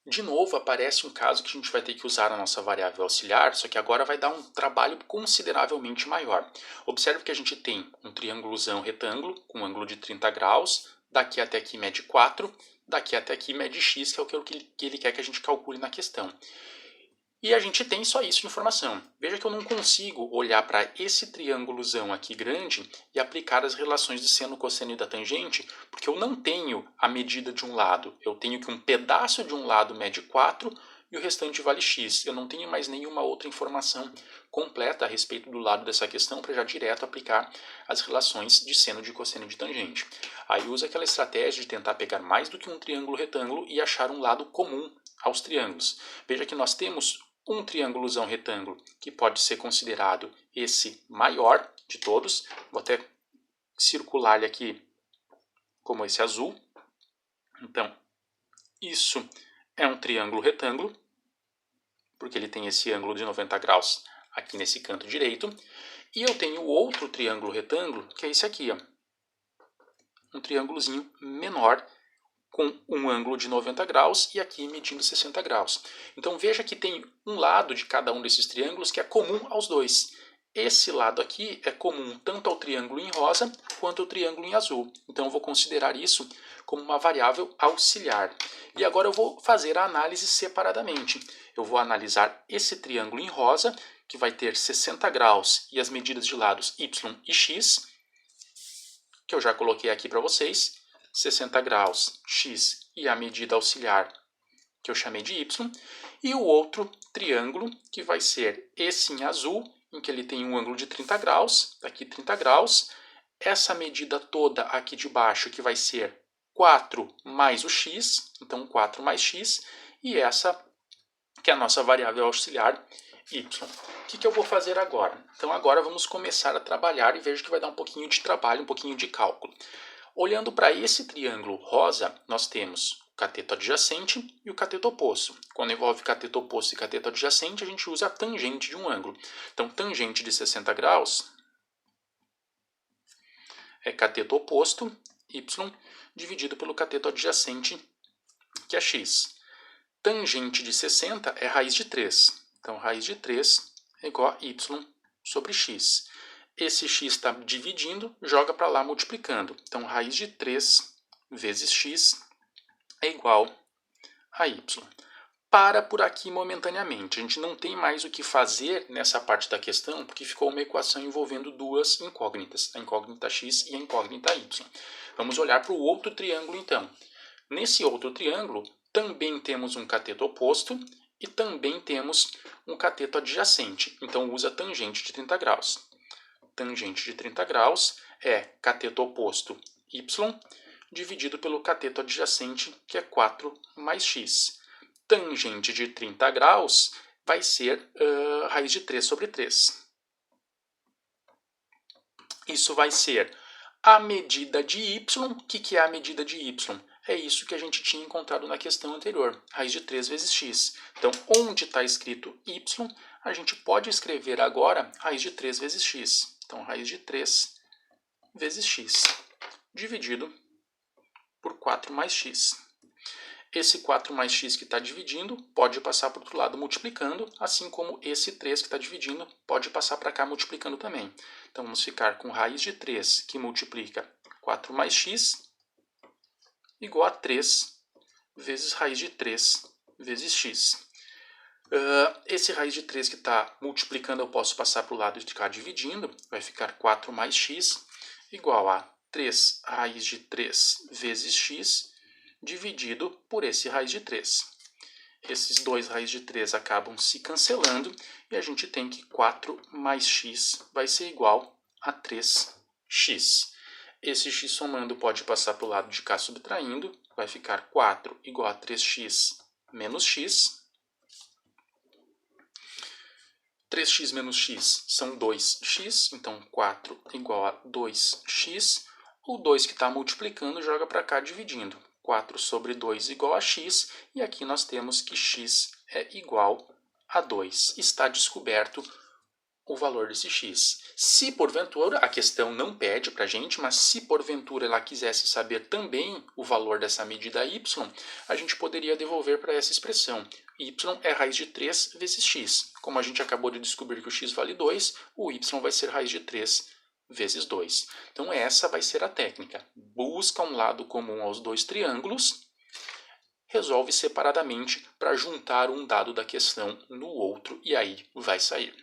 De novo, aparece um caso que a gente vai ter que usar a nossa variável auxiliar, só que agora vai dar um trabalho consideravelmente maior. Observe que a gente tem um triângulozão retângulo com um ângulo de 30 graus, daqui até aqui mede 4, daqui até aqui mede x, que é o que ele quer que a gente calcule na questão. E a gente tem só isso de informação. Veja que eu não consigo olhar para esse triângulozão aqui grande e aplicar as relações de seno, cosseno e da tangente, porque eu não tenho a medida de um lado. Eu tenho que um pedaço de um lado mede 4 e o restante vale x. Eu não tenho mais nenhuma outra informação completa a respeito do lado dessa questão para já direto aplicar as relações de seno, de cosseno e de tangente. Aí usa aquela estratégia de tentar pegar mais do que um triângulo retângulo e achar um lado comum aos triângulos. Veja que nós temos um triângulozão retângulo que pode ser considerado esse maior de todos. Vou até circular ele aqui como esse azul. Então, isso é um triângulo retângulo, porque ele tem esse ângulo de 90 graus aqui nesse canto direito. E eu tenho outro triângulo retângulo, que é esse aqui, ó. Um triângulozinho menor, com um ângulo de 90 graus e aqui medindo 60 graus. Então veja que tem um lado de cada um desses triângulos que é comum aos dois. Esse lado aqui é comum tanto ao triângulo em rosa quanto ao triângulo em azul. Então eu vou considerar isso como uma variável auxiliar. E agora eu vou fazer a análise separadamente. Eu vou analisar esse triângulo em rosa, que vai ter 60 graus e as medidas de lados y e x, que eu já coloquei aqui para vocês. 60 graus, x, e a medida auxiliar, que eu chamei de y, e o outro triângulo, que vai ser esse em azul, em que ele tem um ângulo de 30 graus, aqui 30 graus, essa medida toda aqui de baixo, que vai ser 4 mais o x, então 4 mais x, e essa, que é a nossa variável auxiliar, y. O que eu vou fazer agora? Então agora vamos começar a trabalhar e vejo que vai dar um pouquinho de trabalho, um pouquinho de cálculo. Olhando para esse triângulo rosa, nós temos o cateto adjacente e o cateto oposto. Quando envolve cateto oposto e cateto adjacente, a gente usa a tangente de um ângulo. Então, tangente de 60 graus é cateto oposto, y, dividido pelo cateto adjacente, que é x. Tangente de 60 é raiz de 3. Então, raiz de 3 é igual a y sobre x. Esse x está dividindo, joga para lá multiplicando. Então, raiz de 3 vezes x é igual a y. Para por aqui momentaneamente. A gente não tem mais o que fazer nessa parte da questão, porque ficou uma equação envolvendo duas incógnitas, a incógnita x e a incógnita y. Vamos olhar para o outro triângulo, então. Nesse outro triângulo, também temos um cateto oposto e também temos um cateto adjacente. Então, usa tangente de 30 graus. Tangente de 30 graus é cateto oposto y dividido pelo cateto adjacente, que é 4 mais x. Tangente de 30 graus vai ser raiz de 3 sobre 3. Isso vai ser a medida de y. O que é a medida de y? É isso que a gente tinha encontrado na questão anterior, raiz de 3 vezes x. Então, onde está escrito y, a gente pode escrever agora raiz de 3 vezes x. Então, raiz de 3 vezes x, dividido por 4 mais x. Esse 4 mais x que está dividindo pode passar para o outro lado multiplicando, assim como esse 3 que está dividindo pode passar para cá multiplicando também. Então, vamos ficar com raiz de 3 que multiplica 4 mais x igual a 3 vezes raiz de 3 vezes x. Esse raiz de 3 que está multiplicando eu posso passar para o lado de cá dividindo, vai ficar 4 mais x igual a 3 raiz de 3 vezes x dividido por esse raiz de 3. Esses dois raiz de 3 acabam se cancelando e a gente tem que 4 mais x vai ser igual a 3x. Esse x somando pode passar para o lado de cá subtraindo, vai ficar 4 igual a 3x menos x. 3x menos x são 2x, então 4 igual a 2x. O 2 que está multiplicando joga para cá dividindo. 4 sobre 2 igual a x, e aqui nós temos que x é igual a 2. Está descoberto o valor desse x. Se porventura, a questão não pede para a gente, mas se porventura ela quisesse saber também o valor dessa medida y, a gente poderia devolver para essa expressão. Y é raiz de 3 vezes x. Como a gente acabou de descobrir que o x vale 2, o y vai ser raiz de 3 vezes 2. Então essa vai ser a técnica. Busca um lado comum aos dois triângulos, resolve separadamente para juntar um dado da questão no outro e aí vai sair.